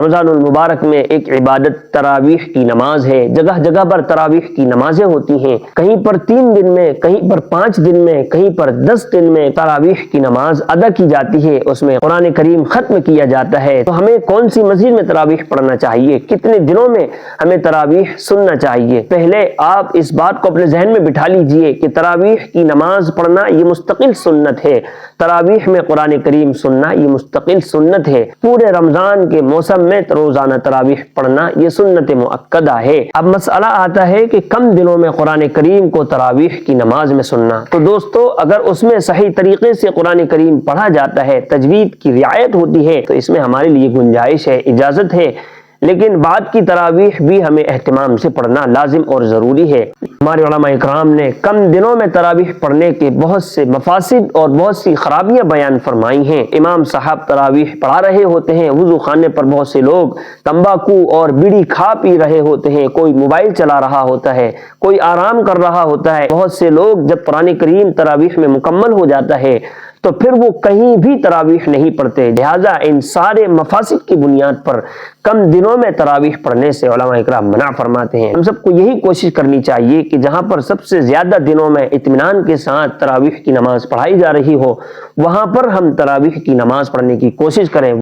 رمضان المبارک میں ایک عبادت تراویح کی نماز ہے۔ جگہ جگہ پر تراویح کی نمازیں ہوتی ہیں، کہیں پر 3 دن میں، کہیں پر 5 دن میں، کہیں پر 10 دن میں تراویح کی نماز ادا کی جاتی ہے، اس میں قرآن کریم ختم کیا جاتا ہے۔ تو ہمیں کون سی مسجد میں تراویح پڑھنا چاہیے، کتنے دنوں میں ہمیں تراویح سننا چاہیے؟ پہلے آپ اس بات کو اپنے ذہن میں بٹھا لیجئے کہ تراویح کی نماز پڑھنا یہ مستقل سنت ہے، تراویح میں قرآن کریم سننا یہ مستقل سنت ہے۔ پورے رمضان کے موسم میں روزانہ تراویح پڑھنا یہ سنت مؤکدہ ہے۔ اب مسئلہ آتا ہے کہ کم دنوں میں قرآن کریم کو تراویح کی نماز میں سننا۔ تو دوستو، اگر اس میں صحیح طریقے سے قرآن کریم پڑھا جاتا ہے، تجوید کی رعایت ہوتی ہے، تو اس میں ہمارے لیے گنجائش ہے، اجازت ہے، لیکن بعد کی تراویح بھی ہمیں اہتمام سے پڑھنا لازم اور ضروری ہے۔ ہمارے علماء اکرام نے کم دنوں میں تراویح پڑھنے کے بہت سے مفاسد اور بہت سی خرابیاں بیان فرمائی ہیں۔ امام صاحب تراویح پڑھا رہے ہوتے ہیں، وضو خانے پر بہت سے لوگ تمباکو اور بیڑی کھا پی رہے ہوتے ہیں، کوئی موبائل چلا رہا ہوتا ہے، کوئی آرام کر رہا ہوتا ہے۔ بہت سے لوگ جب قرآن کریم تراویح میں مکمل ہو جاتا ہے تو پھر وہ کہیں بھی تراویح نہیں پڑھتے۔ لہٰذا ان سارے مفاسد کی بنیاد پر کم دنوں میں تراویح پڑھنے سے علماء اکرام منع فرماتے ہیں۔ ہم سب کو یہی کوشش کرنی چاہیے کہ جہاں پر سب سے زیادہ دنوں میں اطمینان کے ساتھ تراویح کی نماز پڑھائی جا رہی ہو، وہاں پر ہم تراویح کی نماز پڑھنے کی کوشش کریں۔